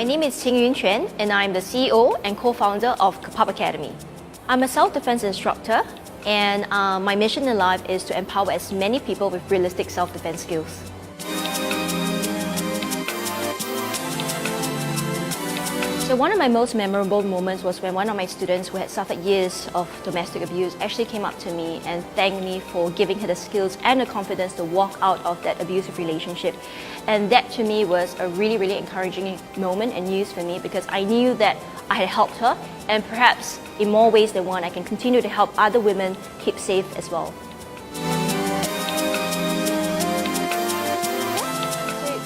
My name is Qin Yun Quan and I'm the CEO and co-founder of Kapap Academy. I'm a self-defense instructor and my mission in life is to empower as many people with realistic self-defense skills. So one of my most memorable moments was when one of my students who had suffered years of domestic abuse actually came up to me and thanked me for giving her the skills and the confidence to walk out of that abusive relationship. And that to me was a really encouraging moment and news for me, because I knew that I had helped her, and perhaps in more ways than one I can continue to help other women keep safe as well.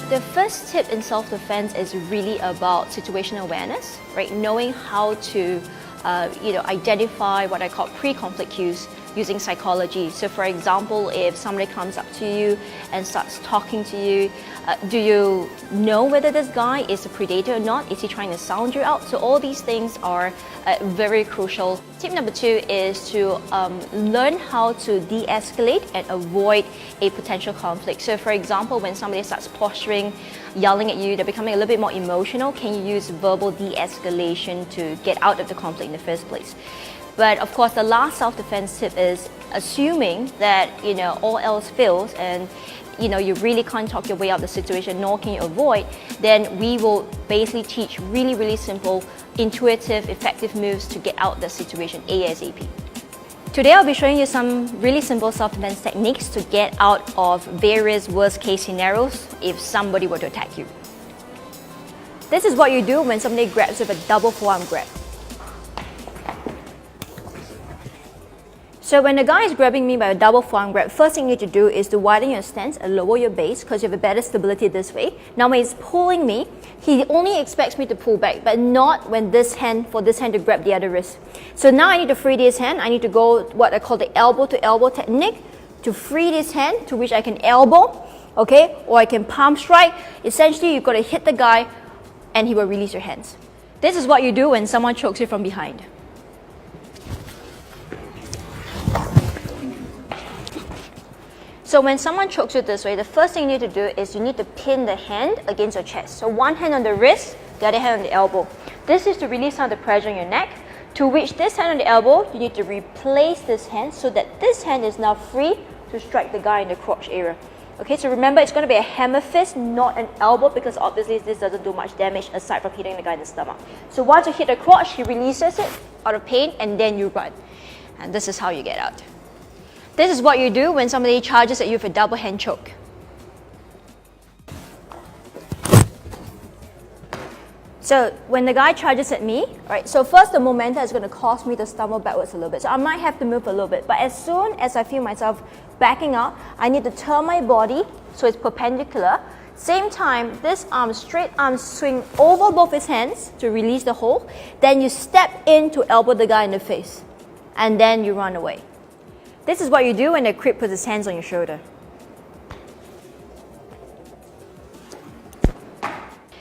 The first tip in self-defense is really about situational awareness, right? Knowing how to identify what I call pre-conflict cues using psychology. So for example, if somebody comes up to you and starts talking to you, do you know whether this guy is a predator or not? Is he trying to sound you out? So all these things are very crucial. Tip number 2 is to learn how to de-escalate and avoid a potential conflict. So for example, when somebody starts posturing, yelling at you, they're becoming a little bit more emotional, can you use verbal de-escalation to get out of the conflict in the first place? But of course, the last self-defense tip is assuming that all else fails and you really can't talk your way out of the situation, nor can you avoid, then we will basically teach really simple, intuitive, effective moves to get out of the situation ASAP. Today I'll be showing you some really simple self-defense techniques to get out of various worst-case scenarios if somebody were to attack you. This is what you do when somebody grabs with a double forearm grab. So when the guy is grabbing me by a double forearm grab, first thing you need to do is to widen your stance and lower your base, because you have a better stability this way. Now when he's pulling me, he only expects me to pull back, but not when for this hand to grab the other wrist. So now I need to free this hand. I need to go what I call the elbow to elbow technique to free this hand, to which I can elbow, okay, or I can palm strike. Essentially, you've got to hit the guy and he will release your hands. This is what you do when someone chokes you from behind. So when someone chokes you this way, the first thing you need to do is you need to pin the hand against your chest. So one hand on the wrist, the other hand on the elbow. This is to release some of the pressure on your neck, to which this hand on the elbow, you need to replace this hand so that this hand is now free to strike the guy in the crotch area. Okay, so remember, it's going to be a hammer fist, not an elbow, because obviously this doesn't do much damage aside from hitting the guy in the stomach. So once you hit the crotch, he releases it out of pain and then you run. And this is how you get out. This is what you do when somebody charges at you with a double hand choke. So when the guy charges at me, right, so first the momentum is going to cause me to stumble backwards a little bit. So I might have to move a little bit. But as soon as I feel myself backing up, I need to turn my body so it's perpendicular. Same time, this arm, straight arm, swing over both his hands to release the hold. Then you step in to elbow the guy in the face. And then you run away. This is what you do when the creep puts his hands on your shoulder.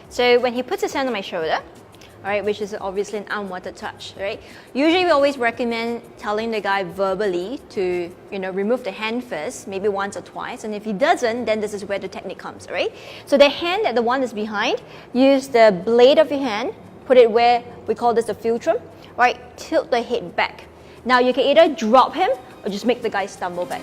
So when he puts his hand on my shoulder, all right, which is obviously an unwanted touch, right? Usually we always recommend telling the guy verbally to, remove the hand first, maybe once or twice. And if he doesn't, then this is where the technique comes, right? So the hand that the one is behind, use the blade of your hand, put it where we call this the fulcrum, right? Tilt the head back. Now you can either drop him or just make the guy stumble back.